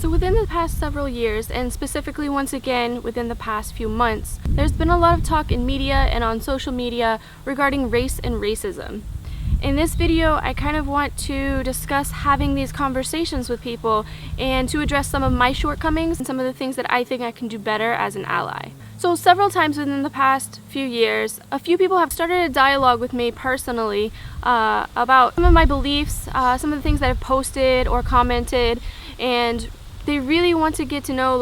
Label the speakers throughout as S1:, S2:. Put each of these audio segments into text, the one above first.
S1: So within the past several years, and specifically once again within the past few months, there's been a lot of talk in media and on social media regarding race and racism. In this video, I kind of want to discuss having these conversations with people and to address some of my shortcomings and some of the things that I think I can do better as an ally. So several times within the past few years, a few people have started a dialogue with me personally about some of my beliefs, some of the things that I've posted or commented, and they really want to get to know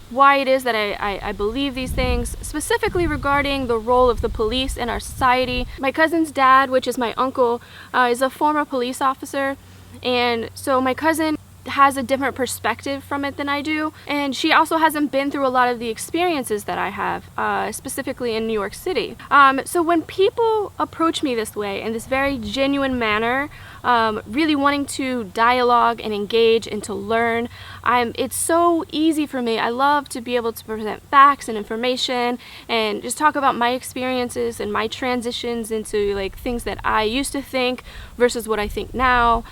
S1: why it is that I believe these things, specifically regarding the role of the police in our society. My cousin's dad, which is my uncle, is a former police officer, and so my cousin has a different perspective from it than I do, and she also hasn't been through a lot of the experiences that I have, specifically in New York City. So when people approach me this way, in this very genuine manner, really wanting to dialogue and engage and to learn, it's so easy for me. I love to be able to present facts and information and just talk about my experiences and my transitions into things that I used to think versus what I think now.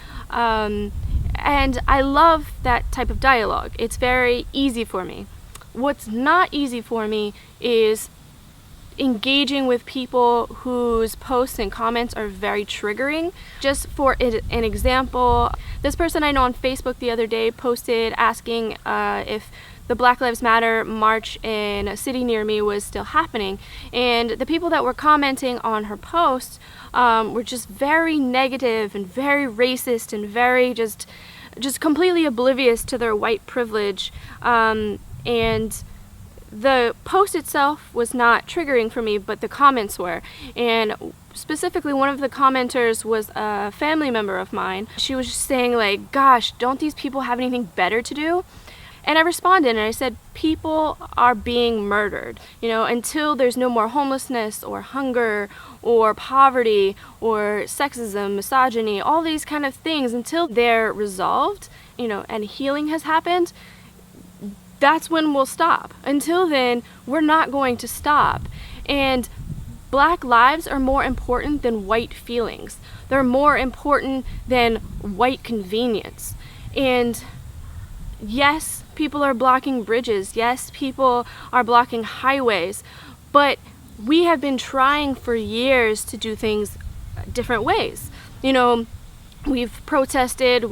S1: And I love that type of dialogue. It's very easy for me. What's not easy for me is engaging with people whose posts and comments are very triggering. Just for an example, this person I know on Facebook the other day posted asking if the Black Lives Matter march in a city near me was still happening, and the people that were commenting on her post were just very negative and very racist and very just completely oblivious to their white privilege, and the post itself was not triggering for me, but the comments were. And specifically, one of the commenters was a family member of mine. She was just saying gosh, don't these people have anything better to do? And I responded and I said, people are being murdered. Until there's no more homelessness or hunger or poverty or sexism, misogyny, all these kind of things, until they're resolved, and healing has happened, that's when we'll stop. Until then, we're not going to stop. And Black lives are more important than white feelings. They're more important than white convenience. And yes, people are blocking bridges. Yes, people are blocking highways. But we have been trying for years to do things different ways. We've protested,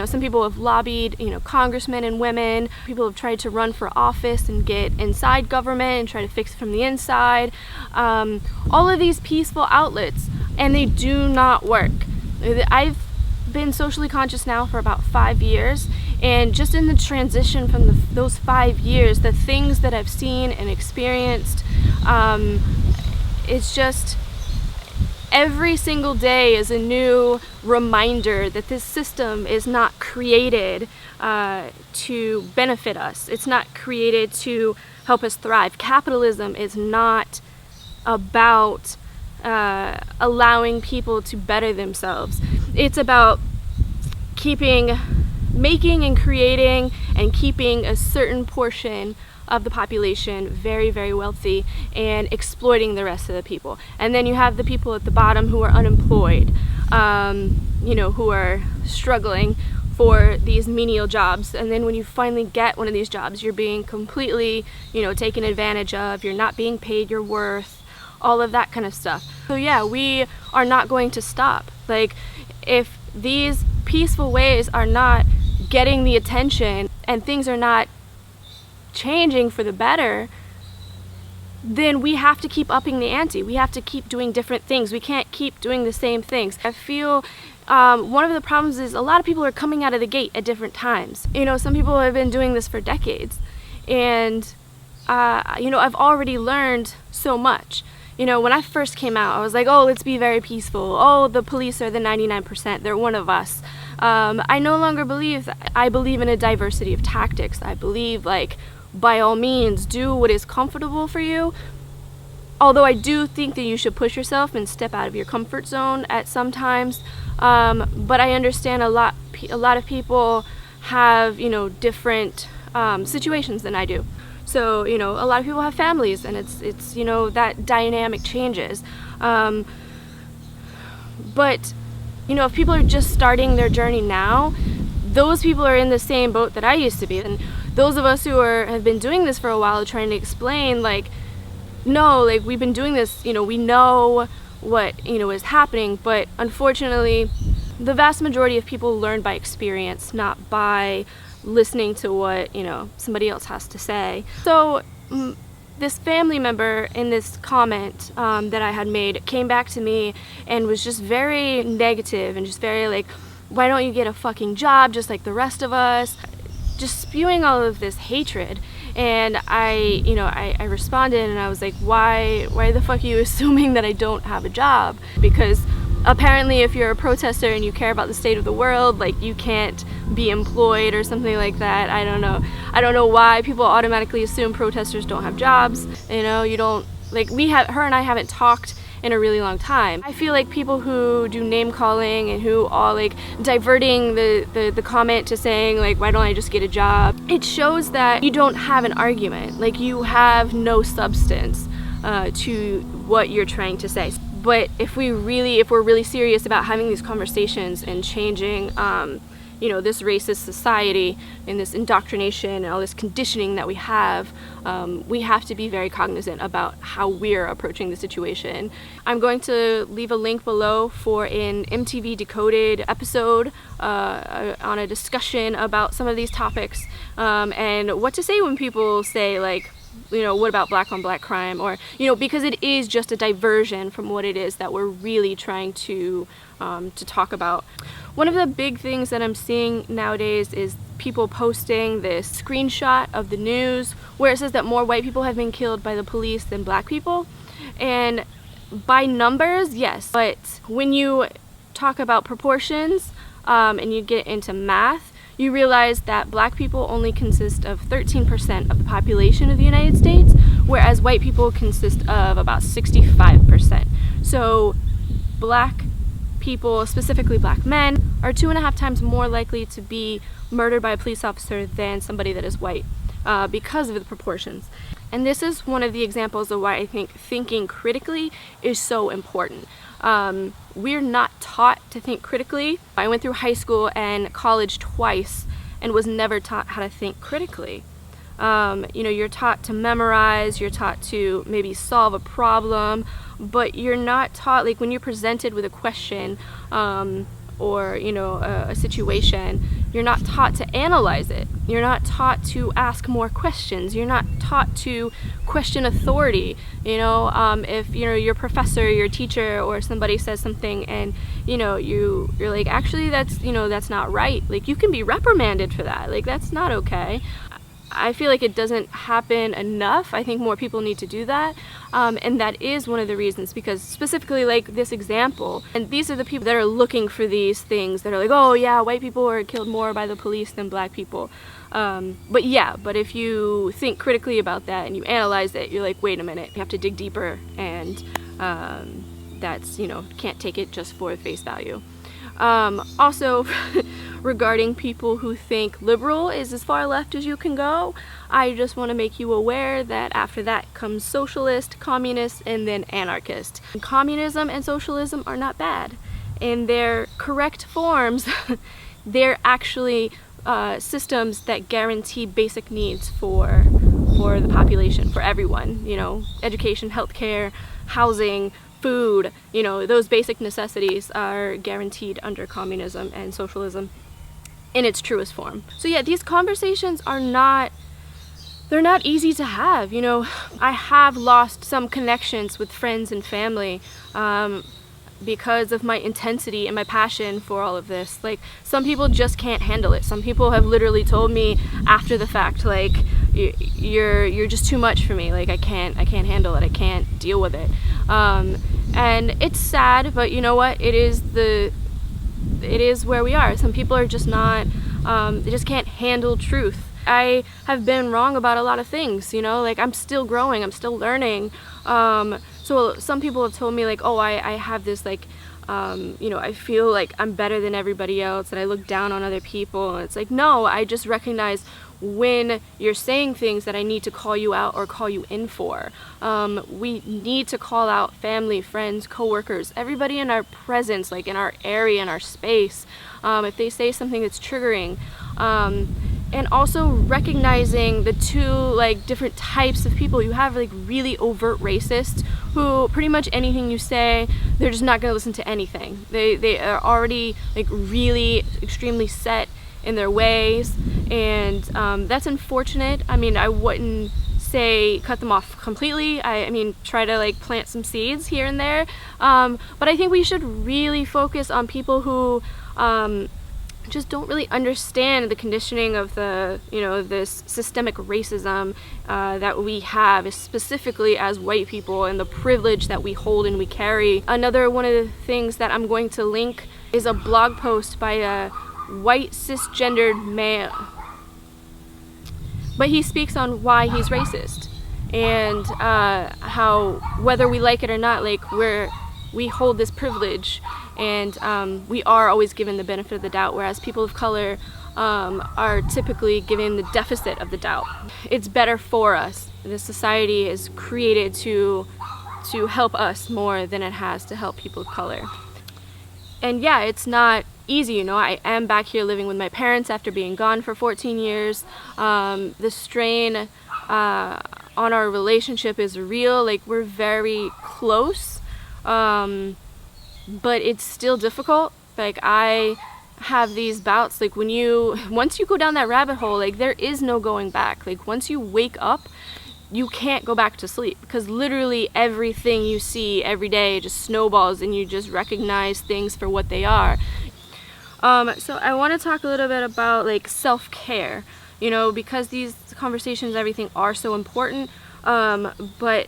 S1: some people have lobbied, congressmen and women. People have tried to run for office and get inside government and try to fix it from the inside. All of these peaceful outlets, and they do not work. I've been socially conscious now for about 5 years, and just in the transition from those 5 years, the things that I've seen and experienced, it's just every single day is a new reminder that this system is not created to benefit us. It's not created to help us thrive. Capitalism is not about allowing people to better themselves. It's about making and creating and keeping a certain portion of the population very, very wealthy and exploiting the rest of the people. And then you have the people at the bottom who are unemployed, who are struggling for these menial jobs. And then when you finally get one of these jobs, you're being completely, taken advantage of. You're not being paid your worth, all of that kind of stuff. So yeah, we are not going to stop. If these peaceful ways are not getting the attention and things are not changing for the better, then we have to keep upping the ante. We have to keep doing different things. We can't keep doing the same things. I feel one of the problems is a lot of people are coming out of the gate at different times. Some people have been doing this for decades, and I've already learned so much. When I first came out, I was like, oh, let's be very peaceful. Oh, the police are the 99%. They're one of us. I no longer believe that. I believe in a diversity of tactics. I believe, by all means, do what is comfortable for you. Although I do think that you should push yourself and step out of your comfort zone at some times. But I understand a lot of people have, different situations than I do. So, a lot of people have families, and it's that dynamic changes. But, if people are just starting their journey now, those people are in the same boat that I used to be. And those of us who have been doing this for a while, trying to explain, like, no, like, we've been doing this, you know, we know what, you know, is happening, but unfortunately, the vast majority of people learn by experience, not by listening to what, you know, somebody else has to say. So this family member in this comment that I had made came back to me and was just very negative and just very like, why don't you get a fucking job just like the rest of us? Just spewing all of this hatred. And I responded and I was like, why the fuck are you assuming that I don't have a job? Because apparently if you're a protester and you care about the state of the world, like, you can't be employed or something like that. I don't know why people automatically assume protesters don't have jobs. You know, you don't, like, her and I haven't talked in a really long time. I feel like people who do name calling and who are like diverting the comment to saying like, why don't I just get a job? It shows that you don't have an argument. Like, you have no substance to what you're trying to say. But if we're really serious about having these conversations and changing you know, this racist society and this indoctrination and all this conditioning that we have to be very cognizant about how we're approaching the situation. I'm going to leave a link below for an MTV Decoded episode on a discussion about some of these topics and what to say when people say like, you know, what about black on black crime? Or, you know, because it is just a diversion from what it is that we're really trying to talk about. One of the big things that I'm seeing nowadays is people posting this screenshot of the news where it says that more white people have been killed by the police than black people. And by numbers, yes, but when you talk about proportions and you get into math, you realize that black people only consist of 13% of the population of the United States, whereas white people consist of about 65%. So black people, specifically black men, are 2.5 times more likely to be murdered by a police officer than somebody that is white because of the proportions. And this is one of the examples of why I think thinking critically is so important. We're not taught to think critically. I went through high school and college twice and was never taught how to think critically. You know, you're taught to memorize, you're taught to maybe solve a problem, but you're not taught, like, when you're presented with a question or, you know, a situation, you're not taught to analyze it. You're not taught to ask more questions. You're not taught to question authority. You know, if, you know, your professor, your teacher, or somebody says something and, you know, you're like, actually, that's, you know, that's not right. Like, you can be reprimanded for that. Like, that's not okay. I feel like it doesn't happen enough. I think more people need to do that. And that is one of the reasons, because specifically like this example, and these are the people that are looking for these things that are like, oh yeah, white people are killed more by the police than black people. But if you think critically about that and you analyze it, you're like, wait a minute, you have to dig deeper, and that's, you know, can't take it just for face value. Also, regarding people who think liberal is as far left as you can go, I just want to make you aware that after that comes socialist, communist, and then anarchist. Communism and socialism are not bad. In their correct forms, they're actually systems that guarantee basic needs for the population, for everyone. You know, education, healthcare, housing, food, you know, those basic necessities are guaranteed under communism and socialism in its truest form. So yeah, these conversations are not easy to have. You know, I have lost some connections with friends and family because of my intensity and my passion for all of this. Like, some people just can't handle it. Some people have literally told me after the fact, like, you're just too much for me. Like, I can't handle it. I can't deal with it. And it's sad, but you know what? It is where we are. Some people are just not, they just can't handle truth. I have been wrong about a lot of things, you know, like, I'm still growing, I'm still learning. So some people have told me, like, oh, I have this, like, you know, I feel like I'm better than everybody else and I look down on other people. And it's like, no, I just recognize when you're saying things that I need to call you out or call you in for. We need to call out family, friends, coworkers, everybody in our presence, like in our area, in our space, if they say something that's triggering. And also recognizing the two like different types of people. You have like really overt racists who pretty much anything you say, they're just not going to listen to anything. They are already like really extremely set in their ways, and that's unfortunate. I mean, I wouldn't say cut them off completely. I mean, try to like plant some seeds here and there. But I think we should really focus on people who just don't really understand the conditioning of the, this systemic racism that we have, specifically as white people, and the privilege that we hold and we carry. Another one of the things that I'm going to link is a blog post by a white cisgendered male. But he speaks on why he's racist and how, whether we like it or not, like we hold this privilege, and we are always given the benefit of the doubt, whereas people of color are typically given the deficit of the doubt. It's better for us. This society is created to help us more than it has to help people of color. And yeah, it's not easy, I am back here living with my parents after being gone for 14 years. The strain on our relationship is real. Like, we're very close. But it's still difficult. Like, I have these bouts, like once you go down that rabbit hole, like there is no going back. Like, once you wake up, you can't go back to sleep, because literally everything you see every day just snowballs and you just recognize things for what they are. So I want to talk a little bit about like self-care, because these conversations, everything are so important, but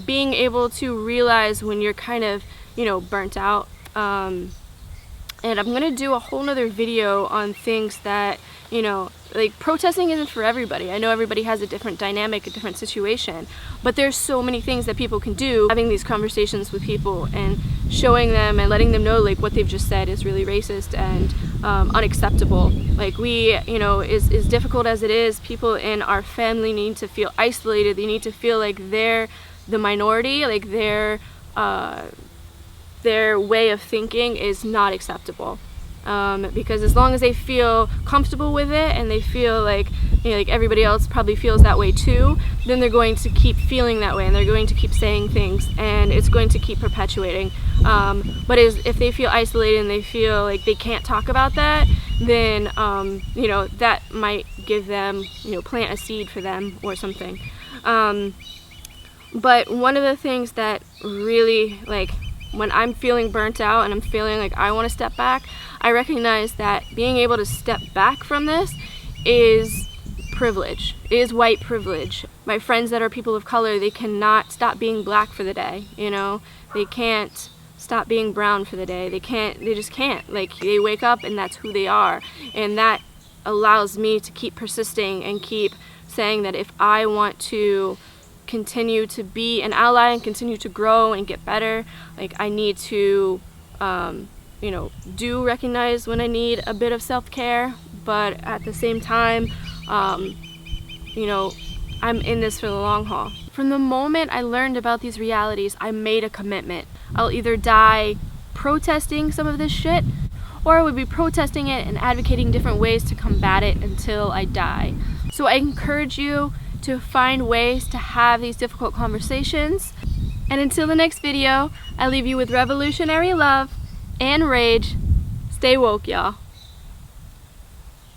S1: being able to realize when you're kind of, burnt out. And I'm going to do a whole nother video on things that, like protesting isn't for everybody. I know everybody has a different dynamic, a different situation, but there's so many things that people can do. Having these conversations with people and showing them and letting them know like what they've just said is really racist and unacceptable. Like, as difficult as it is, people in our family need to feel isolated. They need to feel like they're the minority, like their way of thinking is not acceptable. Because as long as they feel comfortable with it and they feel like, like everybody else probably feels that way too, then they're going to keep feeling that way and they're going to keep saying things, and it's going to keep perpetuating. But if they feel isolated and they feel like they can't talk about that, then that might give them, plant a seed for them or something. But one of the things that really, like, when I'm feeling burnt out and I'm feeling like I want to step back, I recognize that being able to step back from this is privilege. It is white privilege. My friends that are people of color, they cannot stop being black for the day, They can't stop being brown for the day. They just can't. Like, they wake up and that's who they are. And that allows me to keep persisting and keep saying that if I want to continue to be an ally and continue to grow and get better, like, I need to do recognize when I need a bit of self-care, but at the same time, I'm in this for the long haul. From the moment I learned about these realities, I made a commitment. I'll either die protesting some of this shit, or I would be protesting it and advocating different ways to combat it until I die. So I encourage you to find ways to have these difficult conversations. And until the next video, I leave you with revolutionary love and rage. Stay woke, y'all.